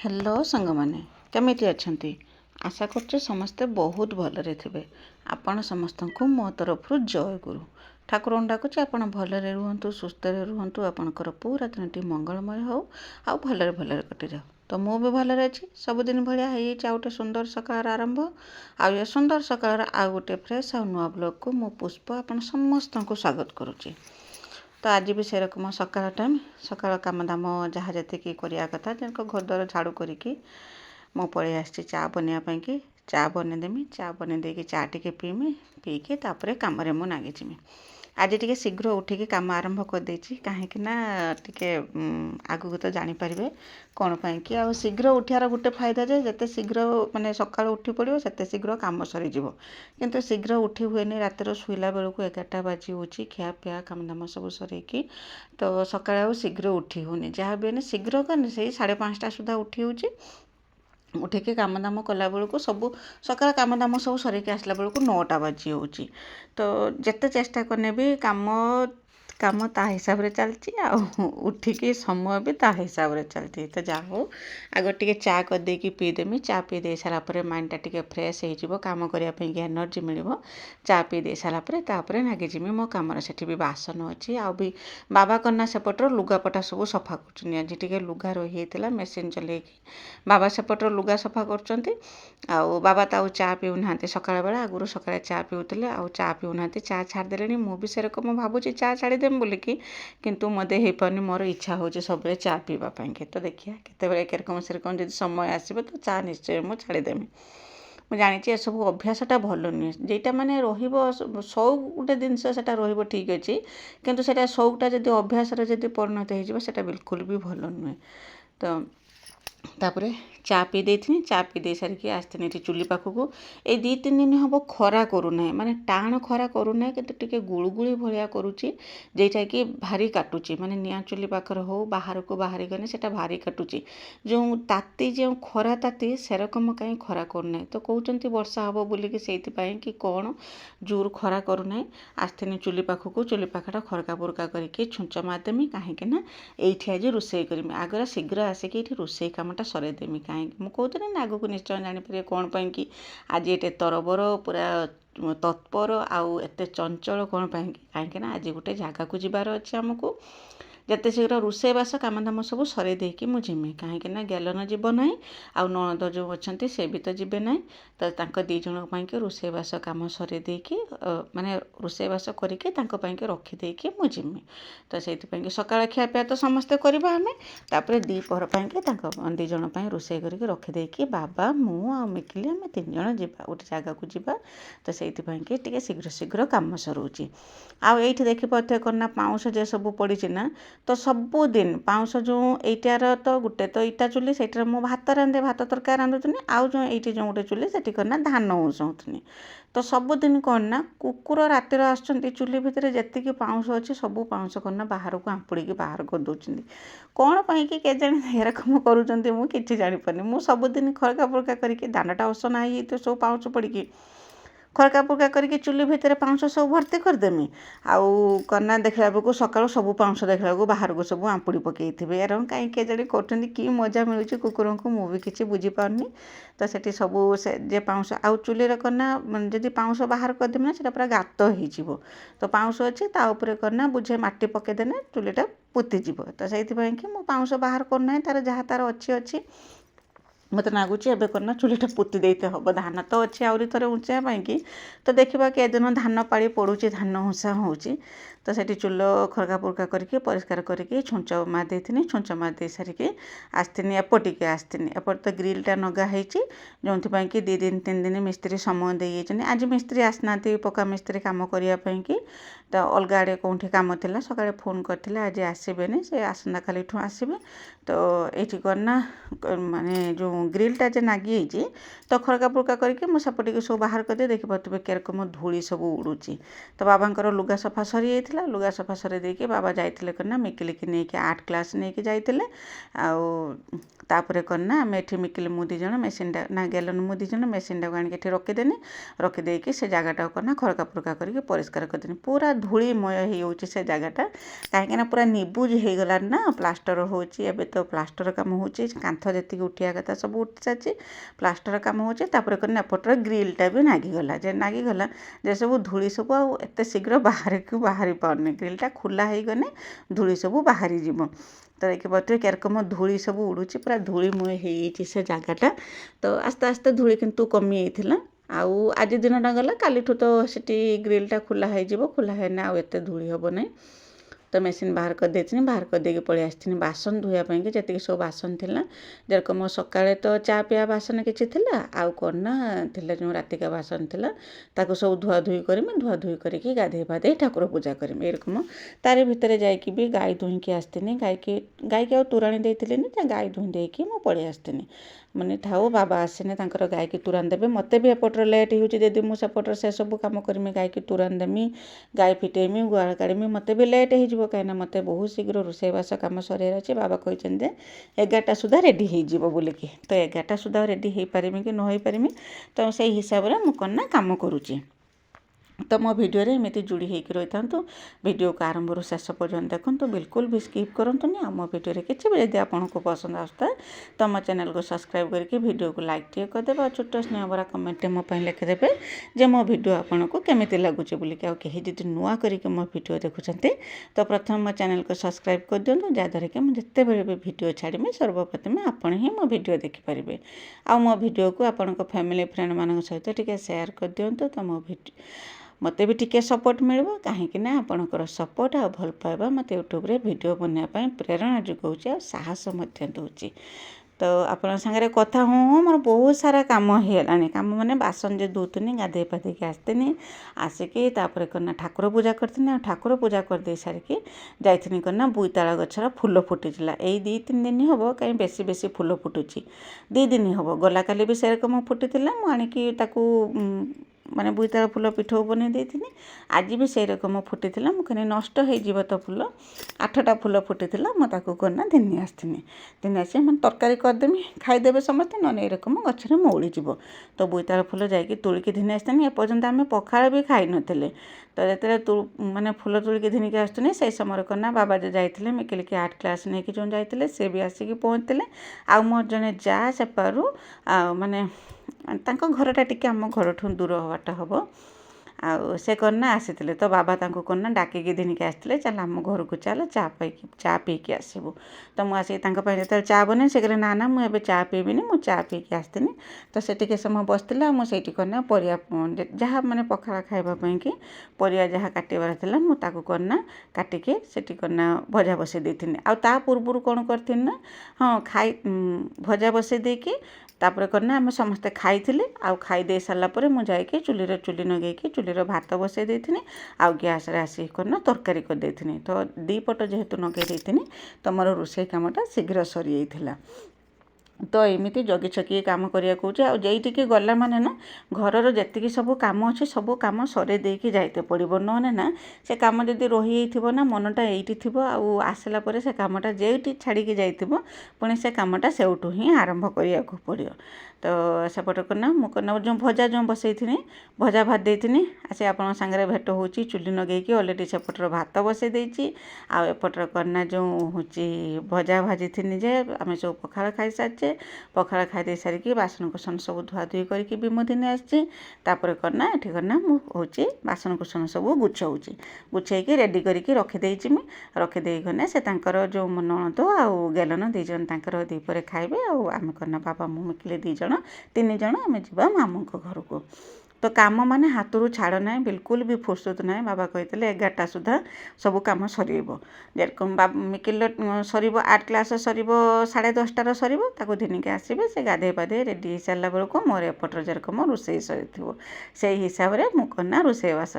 Hello सांग मैंने केमिति अछंती। आशा करछे समस्ते बहुत भलरे थिबे। आपण समस्त को मो तरफ जय गुरु। ठाकुर डाकुचे आपण भलरे रुहंतु, सुस्थरे रुहंतु, आपणकर पूरा दिनटी मंगलमय हो आ भलरे भलरे कटि जाओ। तो मु भी भलरे अछि। सबुदिन भलिया हेई गोटे सुंदर सकाळ आरंभ आ ये सुंदर सकाळ आ गोटे फ्रेश आ नुआ ब्लॉग को मो पुष्प आपण समस्त को स्वागत करुछि। तो आज भी से रकम सकाळ टाइम सकाळ काम दाम जहाँ जी करिया कथा जन घर द्वार झाड़ू करिकी मो पलि आसी चा बनवाई कि चा बनईदेमी। चा बनई देकी चा टे पीमी पीकी तापर कम मु नागिजिमी। आज टी शीघ्र उठिकी काम आरंभ करदे कहीं टे आगू तो जानीपारे कौन पाई कि आ शीघ्र उठार गोटे फायदा जे जिते शीघ्र माने सकाळ उठी पड़ो से शीघ्र कम सरीज किंतु शीघ्र उठी हुए रातिर शुला बेलू 11टा बाजी हो खियापिया काम दाम सब सरईकी तो सका शीघ्र उठी होनी जहाँ भी शीघ्र कन से 5:30 सुधा उठी होची। उठिकी काम दाम कला बेलू सब सकाळ काम दाम सब सरईकी आसला बेलू 9टा बाजी होची। तो जिते चेष्टा करने भी काम काम ता हिसाब से चलती उठिकी समय भी ता हिसाब से चलती। तो जा हो आग टे चा करदेकी पीदेमी। चा पी दे सारापर माइंडटा टे फ्रेश हो काम करने एनर्जी मिल। चा पी दे सारापर नागिजिमी मो कम से भी बासन अच्छी आ भी बाबा कन्या सेपटर लुगापटा सब सफा कर आज टे लुगा रही है मेसीन चल बाबा सेपटर लुगा सफा कर बाबा तो चा पीऊना सकाळ बेला आगुरी सकाଳେ चा पीउले आ चा पीऊना चा छाड़देले मु भी सेरकम भावुची चा छाड़देमी बोलिकी किंतु मते हो पानी मोर इच्छा हो सब चा पीवाई। तो देखिए केतबेले केरकम सेरकम जब समय आसो तो चा निश्चय मुझे छाड़देमी। मुझे जानी सब अभ्यासटा भल नुहे जेटा माने शौक गोटे जिनस से ठीक अच्छे किंतु सेटा शौकटा जब अभ्यास परिणत हो बिल्कुल भी भल नुहे। तो तापर चा पी देथी चा पी दे सारिकी आसती चुली पाखक ये 2-3 दिन हम खरा करूना माने टाण खरा करूना किंतु टिके गुड़गुड़ी भाया करुच्ची जेटा कि भारी काटुची माने निया चुली पाखर हो बाहर को बाहरी गने सेटा भारी काटुची जो ताती जो खरा ताती सेरकम कहीं खरा करूना। तो कहते वर्षा हम बोलिकी से कि कौन जोर खरा करूना आसती चुली पाखक चुली पाखटा खरका पुरका करके छुंच मारदेमी कहीं ये आज रोषे करमी आगरा शीघ्र आसिक ये रोषे कामटा सरदेमी कहीं मुझे कहते ना आगक निश्चय जानीपर कौन पाई कि आज ये तरबर पूरा तत्पर आउ एत चंचल कौन पाई कहीं आज गोटे जगह को जबार अच्छे आमको जिते शीघ्र रोषेबास काम दाम सब सरे देकी मुझे कहीं गैलन जीव ना आ नणद जो अच्छा से भी तो जीवे ना तो 2 जन पाई रोषेबास कम सरे देकी माने रोषेबास करके रखिदेकी मुझे तो से सकाळ खियापिया तो समस्ते करवा आम तापर दीपहर पाई 2 जन रोषे करके रखिदेकी बाबा मु आ मिकिली आम 3 जन जा गोटे जगह को जीवा। तो से टे शीघ्र शीघ्र कम सरोची आ ये देखिपे करना पाउंश जे सब पड़ी ना तो सबुदिन पाउंश जो यीटार तो गोटे तो इटा चुली से भात रांधे भात तरकारी रांधुनी आउ जो ये जो गोटे चुली से करना धान उसौनी। तो सबुदिन कौन ना कुकुर रातिर आसुँच चुली भितर जी पाउंश अच्छे सब पाउंश करना बाहर को आंपुड़ी बाहर कर दौरान कौन पाई कि केजाणी एरकम करुँच मुझे जानीपारे मुझे सबुदिन खरका पुरका करके धानटा असना हो सब पाउंश पड़ी खरका पुरका करके चुली भितर पाउंश सब भर्ती करदेमी आउ कना देखला बेलू सकाळु सब पाउंश देखला बाहर को सब आंपुड़ी पकई एरम कहीं केजाणी कर कि मजा मिलूँ कुकुर को मुझे किसी बुझीपारनी। तो सेठी सब से जे पाउंश आउ चुली करना जदि पाउंश बाहर करदेमी ना पूरा गात हो तो पाउंश अच्छे ताऊपर करना बुझे माटी पकईदेने चुलीटा पोतीजिव। तो से पाउंश बाहर करना तार जहाँ तार अच्छी मत लगुच एवं करना चुलीटा पोती देते हम धान तो अच्छे आहरी थे ऊँचा कि तो देखा कि दिन धान पाड़ी पड़ूँ धान हुंसा हो तो से चूल खरका पुरका करके परिष्कार करके छुंच मारदे छुंच मारदे सारिकी आसतीनी एपटिके आसतीनी एपट तो ग्रिलटा नगाही जो कि 2-3 दिन मिस्त्री समय दे आज मिस्त्री आसना पक्का मिस्त्री कम करने कि तो अलग आड़े कौटी कम थी सका फोन करते आज आसबे से आसंता काली आसबे। तो ये करना माने जो ग्रिलटा जे नागी तो खरका पुरका करके मुझे सेपटे सब बाहर करदे देखिपे केरकम धूली सब उड़ूची। तो बाबांकर लुगा सफा सरी लुगा सफा सरी देके बाबा जाइए करना मिकिली की नहीं 8 क्लास नहीं जाइए तापर करना आम ये मिकिल मु दी जन मेसीनटा ना गेलन मु दी जन मेसीनटा को आनिक रखीदेनी रखीदेकी से जगटा करना खड़का फुड़का करके परिष्कार करदेनी पूरा धूलीमय हो से जगटा कहीं पूरा निबुज हो गला ना प्लास्टर होची एबे तो प्लास्टर काम होची कांथ जी उठिया कथा सब उठी सारी प्लास्टर काम होची तापर करना एपटर ग्रिलटा भी नागिगला जे नागिगला जे सब धूली सब आते शीघ्र बाहर को बाहरी पारनी ग्रिलटा खोला हो गने धूली सब बाहरी जीव तो देखिए केरकम धूली सब उड़ूची पूरा धूलीमय हो से जगटा तो आस्ते आस्ते धूली किंतु कमी जाइला आउ आज दिनटा गला कालीठू तो सीटी ग्रिलटा खोला हो खोला है आउ एते धूली हम ना तो मेसीन बाहर कर देती बाहर कर देके पलि आसी बासन धोयापाई कि जी सब बासन थिला जेरकम सकाळे तो चा पिया बासन किछि थिला आउ करना थिला जो रातिका बासन थिला ताको सब धुआ धुई करमी धुआ धुई करके गाधे पाधे ठाकुर पूजा करमी एरकम तारी भितर जाइकी भी गाई दुहिकी आसतीनि गाई के तुराणी देइथिलिनि गाई दुहि देकी मु पलि आसतीनि मने ठाऊ बाबा आसने तांकर गाई की तुरान देबे मते भी एपटर लेट होउची दीदी मु सेपटर से सब काम करमी गाई की तुरान देमी गाई फिटेमी गुआल काढ़मी मते भी लेट हो कहीं मते बहुत शीघ्र रोषेईबास कम सर अच्छे बाबा कहते 11टा सुधा रेडी हो बोलिकी तो 11टा सुधा रेडी हो पारमी कि न हो पारमी तो से हिसाब से मुझे कम करुँची तो मो भिडियो एमती जोड़ी होकर रही था भिडियो को आरंभ शेष पर्यंत देखो बिल्कुल भी स्किप करंतुनी आ मो भिडियो किसी भी यदि आपको पसंद आसता तो मो चैनल को सब्सक्राइब करके वीडियो को लाइक टे करदे और छोट स्नेह भरा कमेंट मो लिखिदेवे जे मो भिडियो आपको केमी लगुच बोलिकी आ कहीं जब नुआ करके मो भिडियो देखुंत तो प्रथम मो चैनल को सब्सक्राइब कर दिंतु जहाँद्वारा कि मुझे जिते भी भिडियो छाड़मी सर्वप्रथम आपण ही मो भिडियो देखिपारे आ मो भिडियो को आपण फैमिली फ्रेंड मान सहित टिके शेयर कर दिंतु तो मो मते भी टिके सपोर्ट मिलबो कहीं ना आपणकर सपोर्ट आ भल पाइबा मते यूट्यूब रे वीडियो बनवाई प्रेरणा जोगाउची आ साहस मध्य दूची तो आपण संगे कथा हूँ मोर बहुत सारा कम होगा कम माने बासन जो धोतनी गाधे पाधे आसतीनि आसिकी तापर करना ठाकुर पूजा करती ठाकुर पूजा कर दे सारिकी जाइथिनी करना बोईताल गछर फूल फुटीला यही 2-3 दिन हम कहीं बेसी बेसी फूल फुटुची 2 दिन हम गला काली भी सेरकम फुटीला मुझे ताकू माने बोईताल फूल पिठो बन देती आज भी से रकम फुटीला मुझे नष्ट हो तो फूल 8टा फूल फुटीला मुझे करना दिन आसतीनि दिन आसी मैंने तरकारी करदेमी खाईदेवे समस्ते न एरकम गचर मौलीज तो बोईताल फूल जाकि तुलिकी दिन आसतीनि एपर्यंत आम पखाड़ भी खाई नथिले तो जो माने फूल तुलिकी दिन के आसुनी से समय करना बाबा जो जाते मिकिलिकी आर्ट क्लास नहीं कि जो जाते से भी आसिकी पहुँचते आ मोर जड़े जा सेपारू माने तांको घरटा टिके आम घर दूर हवाटा हम आ से करना आसी तो बाबा तांको करना डाकिकी दिन के आसते चल आम घर को चल चा पीकी आसबू तो मुझे जो चा बने से कहले ना ना मुझे चा पीबी मुझे चा पीकी आसतीनि तो से टिके समय बसला मुझे करना परिया जहाँ मैंने पखाला खाइबापी कि परिया जहाँ काटिबार था मुझे करना काटिके सेठी करना भजा बसई देथिनि आ ता पूर्व कौन करथिनि ना हाँ खाई भजा बसई देकी तापर करना आम समस्ते खाई आउ खाई दे सारा पर मुझे चुली नगेकी चुलीर भात बसई देथिनि आउ गैस रे आसी करना तरकारी कर देथिनि तो 2 पट जेहेतु नगे देथिनि तो मोर रोषेई कामटा शीघ्र सरी जाइथिला तो एमती जगी छकी काम करिया कौचे आ जेइटिके गला माने ना घरर जेतिकी सब काम अच्छे सब काम सरे देकी जाइते पड़िबो नने ना से काम जदि रही जाइथिबो ना मनटा एइटी थिबो आ आसला परे से कामटा जेइटी छाड़िकी जाइथिबो पुणी से कामटा सेउठू ही आरंभ करिया को पड़ियो तो सेपट करना मुझे जो भजा जो बसई थी भजा भात देती आसे आप सागर भेट हो चुली नगेकी अलरेडी सेपटर भात बसई देती आएपटर करना जो हूँ भजा भाजी थी जे आम सब पखाड़ खाई सारी पखाड़ खाई दे सारिकी बासन कुसन सब धुआ धुई करके विमोदिनी आसपर करना ये करना मुझे बासन कुसन सब गुछाऊँगी गुछेकी रेडी करके रखीदेमी रखीदेना से जो नणद आउ गेलन 2 जन तांकर दीपर खाइबे आम करना बाबा मु मिकिले 2 जन 3 जन आम जा मामू घर को तो काम माने हाथरू छाड़ ना बिल्कुल भी फुर्सत ना बाबा कहते 11टा सुधा सब कम सर जेरकम मिकिल सर 8 क्लास सर 10:30 सर दिन के आसबे से गाधे पाधे रेडी हो सारा बेलू मोर एपटर जेरकम रोषे सर से हिसाब से मुझे रोषेईबास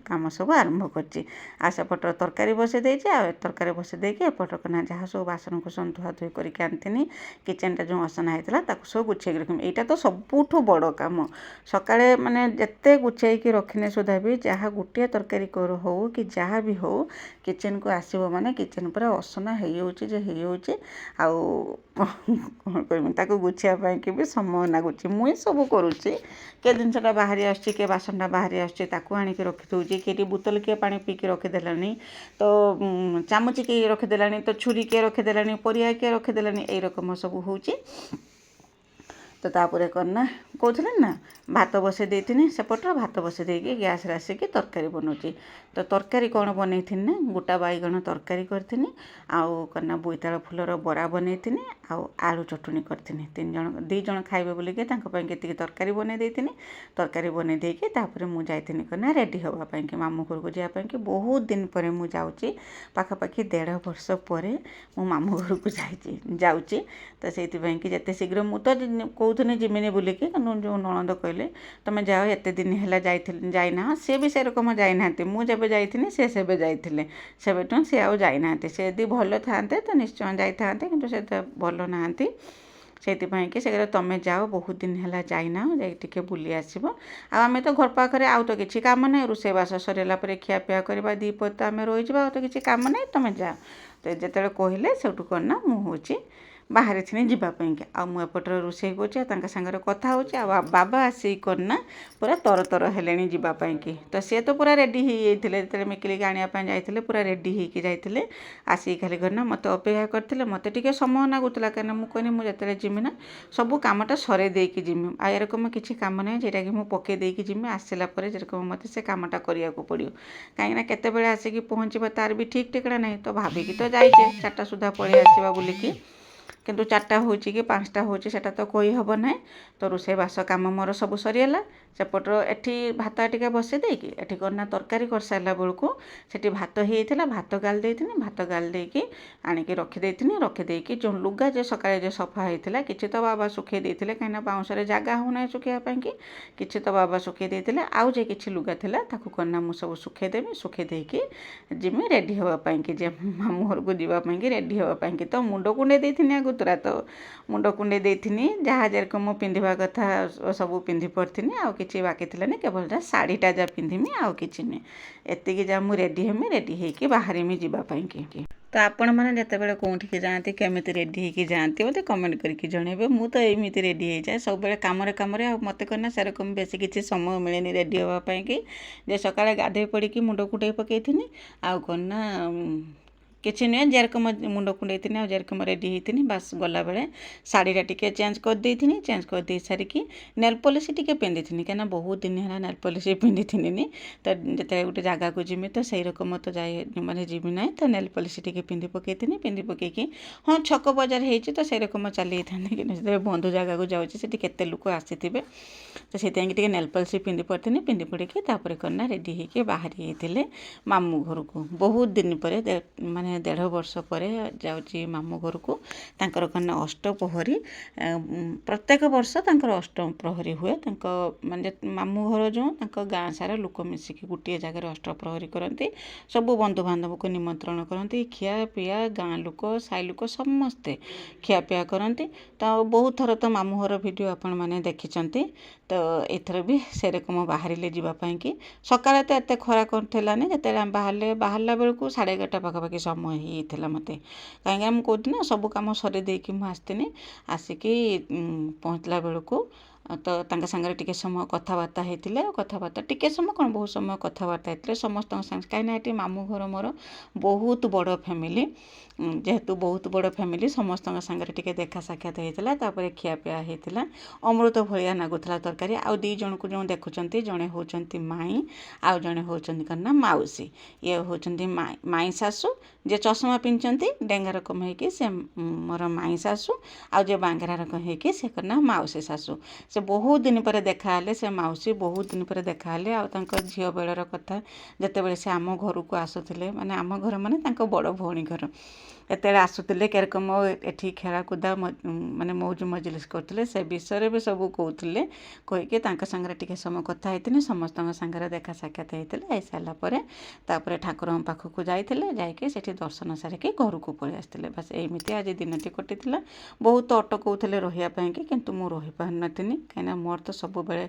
कम सब आरंभ करपटर तरकारी बसई देती तरकारी बसई देकी एपटर करना जहाँ सब बासन कुसन धुआ धुई करके आनी किचेनटा जो असना होता सब गुछेक रखी यहाँ तो सबुठ बड़ कम सकाଳେ माने ଯେତେ ଗୁଛେଇକି ରଖିଲେ ସୁଦ୍ଧା ବି ଯାହା ଗୋଟିଏ ତରକାରୀ ହଉ କି ଯାହା ବି ହଉ କିଚେନ୍କୁ ଆସିବ ମାନେ କିଚେନ୍ ପୁରା ଅସନା ହେଇଯାଉଛି ଯେ ହେଇଯାଉଛି। ଆଉ କ'ଣ କହିବି, ତାକୁ ଗୁଛିବା ପାଇଁକି ବି ସମୟ ଲାଗୁଛି। ମୁଁ ସବୁ କରୁଛି, କିଏ ଜିନିଷଟା ବାହାରି ଆସୁଛି, କିଏ ବାସନଟା ବାହାରି ଆସୁଛି ତାକୁ ଆଣିକି ରଖିଦେଉଛି, କିଏ ବୋତଲ କିଏ ପାଣି ପିଇକି ରଖିଦେଲାଣି, ତ ଚାମଚ କିଏ ରଖିଦେଲାଣି, ତ ଛୁରୀ କିଏ ରଖିଦେଲାଣି, ପରିବା କିଏ ରଖିଦେଲାଣି, ଏଇ ରକମ ସବୁ ହେଉଛି। ତ ତାପରେ କ'ଣ ନା କହୁଥିଲି ନା, ଭାତ ବସାଇ ଦେଇଥିନି, ସେପଟରେ ଭାତ ବସାଇ ଦେଇକି ଗ୍ୟାସ୍ରେ ଆସିକି ତରକାରୀ ବନାଉଛି। ତ ତରକାରୀ କ'ଣ ବନେଇଥିନି ନା, ଗୋଟା ବାଇଗଣ ତରକାରୀ କରିଥିନି, ଆଉ କ'ଣ ନା ବୋଇତାଳ ଫୁଲର ବରା ବନେଇଥିନି, ଆଉ ଆଳୁ ଚଟଣି କରିଥିନି। 2 ଜଣ ଖାଇବେ ବୋଲିକି ତାଙ୍କ ପାଇଁ କେତିକି ତରକାରୀ ବନେଇ ଦେଇଥିନି। ତରକାରୀ ବନେଇ ଦେଇକି ତାପରେ ମୁଁ ଯାଇଥିନି କ'ଣ ନା ରେଡ଼ି ହେବା ପାଇଁକି, ମାମୁଁ ଘରକୁ ଯିବା ପାଇଁକି। ବହୁତ ଦିନ ପରେ ମୁଁ ଯାଉଛି, ପାଖାପାଖି 1.5 ବର୍ଷ ପରେ ମୁଁ ମାମୁଁ ଘରକୁ ଯାଉଛି। ତ ସେଇଥିପାଇଁକି ଯେତେ ଶୀଘ୍ର, ମୁଁ ତ କହୁଥିଲି ଯିମିନି ବୋଲିକି, କିନ୍ତୁ ଯେଉଁ ନଣନ୍ଦ କହିଲେ ତମେ ଯାଅ, ଏତେ ଦିନ ହେଲା ଯାଇନାହ। ସିଏ ବି ସେରକମ ଯାଇନାହାନ୍ତି, ମୁଁ ଯେବେ ଯାଇଥିଲି ସେ ସେବେ ଯାଇଥିଲେ, ସେବେଠୁ ସିଏ ଆଉ ଯାଇନାହାନ୍ତି। ସେ ଯଦି ଭଲ ଥାନ୍ତେ ତ ନିଶ୍ଚୟ ଯାଇଥାନ୍ତେ, କିନ୍ତୁ ସେ ତ ଭଲ ନାହାନ୍ତି। ସେଇଥିପାଇଁକି ସେ କହିଲେ ତମେ ଯାଅ, ବହୁତ ଦିନ ହେଲା ଯାଇନାହ, ଯାଇକି ଟିକେ ବୁଲି ଆସିବ। ଆଉ ଆମେ ତ ଘର ପାଖରେ, ଆଉ ତ କିଛି କାମ ନାହିଁ, ରୋଷେଇବାସ ସରିଲା ପରେ ଖିଆପିଆ କରିବା, ଦ୍ୱିପହର ତ ଆମେ ରହିଯିବା, ଆଉ ତ କିଛି କାମ ନାହିଁ, ତମେ ଯାଅ। ତ ଯେତେବେଳେ କହିଲେ ସେଠୁ କ'ଣ ନା ମୁଁ ବାହାରିଥିନି ଯିବା ପାଇଁକି। ଆଉ ମୁଁ ଏପଟରେ ରୋଷେଇ କରୁଛି, ଆଉ ତାଙ୍କ ସାଙ୍ଗରେ କଥା ହେଉଛି। ଆଉ ବାବା ଆସିକି କ'ଣ ନା ପୁରା ତରତର ହେଲେଣି ଯିବା ପାଇଁକି। ତ ସିଏ ତ ପୁରା ରେଡ଼ି ହେଇଯାଇଥିଲେ, ଯେତେବେଳେ ମିକିଲିକି ଆଣିବା ପାଇଁ ଯାଇଥିଲେ ପୁରା ରେଡ଼ି ହେଇକି ଯାଇଥିଲେ। ଆସିକି ଖାଲି କ'ଣ ନା ମୋତେ ଅପେକ୍ଷା କରିଥିଲେ। ମୋତେ ଟିକେ ସମୟ ଲାଗୁଥିଲା, କାହିଁକିନା ମୁଁ କହିନି ମୁଁ ଯେତେବେଳେ ଯିମି ନା ସବୁ କାମଟା ସରେଇ ଦେଇକି ଯିମି। ଆଉ ଏରକମ କିଛି କାମ ନାହିଁ ଯେଉଁଟାକି ମୁଁ ପକେଇ ଦେଇକି ଯିମି, ଆସିଲା ପରେ ଯେରକମ ମୋତେ ସେ କାମଟା କରିବାକୁ ପଡ଼ିବ। କାହିଁକିନା କେତେବେଳେ ଆସିକି ପହଞ୍ଚିବ ତାର ବି ଠିକ୍ ଠିକଣା ନାହିଁ। ତ ଭାବିକି ତ ଯାଇଛେ 4ଟା ସୁଦ୍ଧା ପଳେଇ ଆସିବା ବୋଲିକି, କିନ୍ତୁ 4ଟା ହେଉଛି କି 5ଟା ହେଉଛି ସେଟା ତ କହିହେବ ନାହିଁ। ତ ରୋଷେଇବାସ କାମ ମୋର ସବୁ ସରିଗଲା। ସେପଟର ଏଠି ଭାତ ଟିକେ ବସାଇ ଦେଇକି ଏଠି କ'ଣ ନା ତରକାରୀ କରିସାରିଲା ବେଳକୁ ସେଠି ଭାତ ହେଇଯାଇଥିଲା, ଭାତ ଗାଳି ଦେଇଥିଲି। ଭାତ ଗାଳି ଦେଇକି ଆଣିକି ରଖିଦେଇକି ଯେଉଁ ଲୁଗା ଯେ ସକାଳେ ଯେ ସଫା ହେଇଥିଲା, କିଛି ତ ବାବା ଶୁଖେଇ ଦେଇଥିଲେ, କାହିଁକିନା ବାଉଁଶରେ ଜାଗା ହେଉନାହିଁ ଶୁଖେଇବା ପାଇଁକି, କିଛି ତ ବାବା ଶୁଖେଇ ଦେଇଥିଲେ। ଆଉ ଯେ କିଛି ଲୁଗା ଥିଲା ତାକୁ କ'ଣ ନା ମୁଁ ସବୁ ଶୁଖେଇଦେବି, ଶୁଖେଇ ଦେଇକି ଯିମି ରେଡ଼ି ହେବା ପାଇଁକି, ଯେ ମାମୁଁ ଘରକୁ ଯିବା ପାଇଁକି ରେଡ଼ି ହେବା ପାଇଁକି। ତ ମୁଣ୍ଡ କୁଣ୍ଡେଇ ଦେଇଥିନି ଆଗତୁରା, ତ ମୁଣ୍ଡ କୁଣ୍ଡେଇ ଦେଇଥିନି, ଯାହା ଯେରକମ ମୁଁ ପିନ୍ଧିବା କଥା ସବୁ ପିନ୍ଧି ପଡ଼ିଥିନି। ଆଉ କିଛି ବାକି ଥିଲାନି, କେବଳ ଯାହା ଶାଢ଼ୀଟା ଯାହା ପିନ୍ଧିମି, ଆଉ କିଛି ନୁହେଁ। ଏତିକି ଯାହା ମୁଁ ରେଡ଼ି ହେଇକି ବାହାରିମି ଯିବା ପାଇଁକି। ତ ଆପଣମାନେ ଯେତେବେଳେ କେଉଁଠିକି ଯାଆନ୍ତି, କେମିତି ରେଡ଼ି ହେଇକି ଯାଆନ୍ତି ମୋତେ କମେଣ୍ଟ କରିକି ଜଣାଇବେ। ମୁଁ ତ ଏମିତି ରେଡ଼ି ହେଇଯାଏ ସବୁବେଳେ କାମରେ, ଆଉ ମୋତେ କ'ଣ ନା ସେରକମ ବେଶୀ କିଛି ସମୟ ମିଳେନି ରେଡ଼ି ହେବା ପାଇଁକି। ଯେ ସକାଳେ ଗାଧୋଇ ପଡ଼ିକି ମୁଣ୍ଡ କୁଣ୍ଡେଇ ପକାଇଥିନି, ଆଉ କ'ଣ ନା କିଛି ନୁହେଁ, ଯେରକମ ମୁଣ୍ଡ କୁଣ୍ଡେଇଥିନି ଆଉ ଯେରକମ ରେଡ଼ି ହେଇଥିନି, ବାସ୍ ଗଲାବେଳେ ଶାଢ଼ୀଟା ଟିକେ ଚେଞ୍ଜ କରିଦେଇଥିନି। ଚେଞ୍ଜ କରିଦେଇ ସାରିକି ନେଲ୍ ପଲିସ୍ ଟିକେ ପିନ୍ଧିଥିନି, କାହିଁକିନା ବହୁତ ଦିନ ହେଲା ନେଲ୍ ପଲିସ୍ ପିନ୍ଧିଥିନି। ତ ଯେତେବେଳେ ଗୋଟେ ଜାଗାକୁ ଯିମି ତ ସେଇ ରକମ ତ ଯିବି ନାହିଁ, ତ ନେଲ୍ ପଲିସ୍ ଟିକେ ପିନ୍ଧି ପକାଇକି ହଁ ଛକ ବଜାର ହେଇଛି ତ ସେଇ ରକମ ଚାଲି ହେଇଥାନ୍ତି। କିନ୍ତୁ ଯେତେବେଳେ ବନ୍ଧୁ ଜାଗାକୁ ଯାଉଛି ସେଠି କେତେ ଲୋକ ଆସିଥିବେ, ତ ସେଥିପାଇଁ ଟିକେ ନେଲ୍ ପଲିସ୍ ପିନ୍ଧି ପଡ଼ିକି ତାପରେ କ'ଣ ନା ରେଡ଼ି ହେଇକି ବାହାରି ହେଇଥିଲେ ମାମୁଁ ଘରକୁ। ବହୁତ ଦିନ ପରେ, 1.5 ବର୍ଷ ପରେ ଯାଉଛି ମାମୁଁ ଘରକୁ। ତାଙ୍କର କ'ଣ ନା ଅଷ୍ଟପ୍ରହରୀ, ପ୍ରତ୍ୟେକ ବର୍ଷ ତାଙ୍କର ଅଷ୍ଟପ୍ରହରୀ ହୁଏ। ତାଙ୍କ ମାମୁଁ ଘର ଯେଉଁ, ତାଙ୍କ ଗାଁ ସାରା ଲୋକ ମିଶିକି ଗୋଟିଏ ଜାଗାରେ ଅଷ୍ଟପ୍ରହରୀ କରନ୍ତି। ସବୁ ବନ୍ଧୁବାନ୍ଧବକୁ ନିମନ୍ତ୍ରଣ କରନ୍ତି, ଖିଆପିଆ, ଗାଁ ଲୋକ, ସାହି ଲୋକ ସମସ୍ତେ ଖିଆପିଆ କରନ୍ତି। ତ ବହୁତ ଥର ତ ମାମୁଁ ଘର ଭିଡ଼ିଓ ଆପଣମାନେ ଦେଖିଛନ୍ତି। ତ ଏଥର ବି ସେରକମ ବାହାରିଲେ ଯିବା ପାଇଁକି। ସକାଳେ ତ ଏତେ ଖରା ଥିଲାନି, ଯେତେବେଳେ ଆମେ ବାହାରିଲା ବେଳକୁ 11:30 ପାଖାପାଖି ସମୟ ହେଇଯାଇଥିଲା ମୋତେ। କାହିଁକିନା ମୁଁ କହୁଥିଲି ନା ସବୁ କାମ ସରେଇ ଦେଇକି ମୁଁ ଆସିକି ପହଞ୍ଚିଲା ବେଳକୁ ତ ତାଙ୍କ ସାଙ୍ଗରେ ଟିକେ ସମୟ କଥାବାର୍ତ୍ତା ହେଇଥିଲେ। କଥାବାର୍ତ୍ତା ଟିକେ ସମୟ କ'ଣ, ବହୁତ ସମୟ କଥାବାର୍ତ୍ତା ହେଇଥିଲେ ସମସ୍ତଙ୍କ ସାଙ୍ଗେ। କାହିଁକିନା ଏଠି ମାମୁଁ ଘର ମୋର ବହୁତ ବଡ଼ ଫ୍ୟାମିଲି, ଯେହେତୁ ବହୁତ ବଡ଼ ଫ୍ୟାମିଲି ସମସ୍ତଙ୍କ ସାଙ୍ଗରେ ଟିକେ ଦେଖା ସାକ୍ଷାତ ହେଇଥିଲା। ତାପରେ ଖିଆପିଆ ହେଇଥିଲା, ଅମୃତ ଭଳିଆ ଲାଗୁଥିଲା ତରକାରୀ। ଆଉ 2 ଜଣଙ୍କୁ ଯେଉଁ ଦେଖୁଛନ୍ତି, ଜଣେ ହେଉଛନ୍ତି ମାଇଁ, ଆଉ ଜଣେ ହେଉଛନ୍ତି କ'ଣ ନା ମାଉସୀ। ଇଏ ହେଉଛନ୍ତି ମାଇଁ ଶାଶୁ, ଯେ ଚଷମା ପିନ୍ଧିଛନ୍ତି ଡେଙ୍ଗା ରକମ ହେଇକି, ସେ ମୋର ମାଇଁ ଶାଶୁ। ଆଉ ଯେ ବାଙ୍ଗରା ରକମ ହେଇକି ସେ କ'ଣ ନା ମାଉସୀ ଶାଶୁ। ସେ ବହୁତ ଦିନ ପରେ ଦେଖାହେଲେ, ସେ ମାଉସୀ ବହୁତ ଦିନ ପରେ ଦେଖାହେଲେ। ଆଉ ତାଙ୍କ ଝିଅ ବେଳର କଥା, ଯେତେବେଳେ ସେ ଆମ ଘରକୁ ଆସୁଥିଲେ, ଆମ ଘର ତାଙ୍କ ବଡ଼ ଭଉଣୀ ଘର, ଏତେବେଳେ ଆସୁଥିଲେ କେରକମ ଏଠି ଖେଳାକୁଦା ମାନେ ମୌଜ ମଜଲିସ୍ କରୁଥିଲେ ସେ ବିଷୟରେ ବି ସବୁ କହୁଥିଲେ। କହିକି ତାଙ୍କ ସାଙ୍ଗରେ ଟିକେ ସମୟ କଥା ହେଇଥିଲି। ସମସ୍ତଙ୍କ ସାଙ୍ଗରେ ଦେଖା ସାକ୍ଷାତ ହେଇଥିଲେ। ହେଇସାରିଲା ପରେ ତାପରେ ଠାକୁରଙ୍କ ପାଖକୁ ଯାଇଥିଲେ। ଯାଇକି ସେଠି ଦର୍ଶନ ସାରିକି ଘରକୁ ପଳେଇ ଆସିଥିଲେ। ବାସ୍ ଏମିତି ଆଜି ଦିନଟି କଟିଥିଲା। ବହୁତ ଅଟକଉଥିଲେ ରହିବା ପାଇଁକି, କିନ୍ତୁ ମୁଁ ରହିପାରିନଥିଲି। କାହିଁକିନା ମୋର ତ ସବୁବେଳେ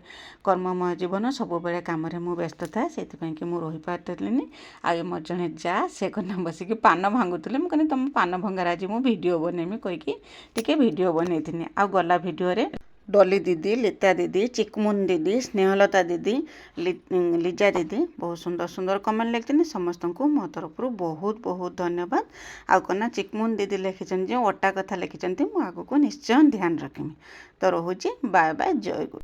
କର୍ମମୟ ଜୀବନ, ସବୁବେଳେ କାମରେ ମୁଁ ବ୍ୟସ୍ତ ଥାଏ। ସେଥିପାଇଁକି ମୁଁ ରହିପାରିଲିନି। ଆଉ ମୋର ଜଣେ ଯା ସେ କନା ବସିକି ପାନ ଭାଙ୍ଗୁଥିଲେ। ମୁଁ କହିଲି ତମ ପାନ ଭଙ୍ଗାରେ ଆଜି ମୁଁ ଭିଡ଼ିଓ ବନେଇମି କହିକି ଟିକେ ଭିଡ଼ିଓ ବନେଇଥିଲି। ଆଉ ଗଲା ଭିଡ଼ିଓରେ ଡଲି ଦିଦି, ଲିତା ଦିଦି, ଚିକମୁନ ଦିଦି, ସ୍ନେହଲତା ଦିଦି, ଲିଜା ଦିଦି ବହୁତ ସୁନ୍ଦର ସୁନ୍ଦର କମେଣ୍ଟ ଲେଖିଛନ୍ତି। ସମସ୍ତଙ୍କୁ ମୋ ତରଫରୁ ବହୁତ ବହୁତ ଧନ୍ୟବାଦ। ଆଉ କନା ଚିକମୁନ ଦିଦି ଲେଖିଛନ୍ତି ଯେ ଅଟା କଥା ଲେଖିଛନ୍ତି, ମୁଁ ଆଗକୁ ନିଶ୍ଚୟ ଧ୍ୟାନ ରଖିମି। ତ ରହୁଛି, ବାଏ ବାଏ, ଜୟ ଗୁରୁ।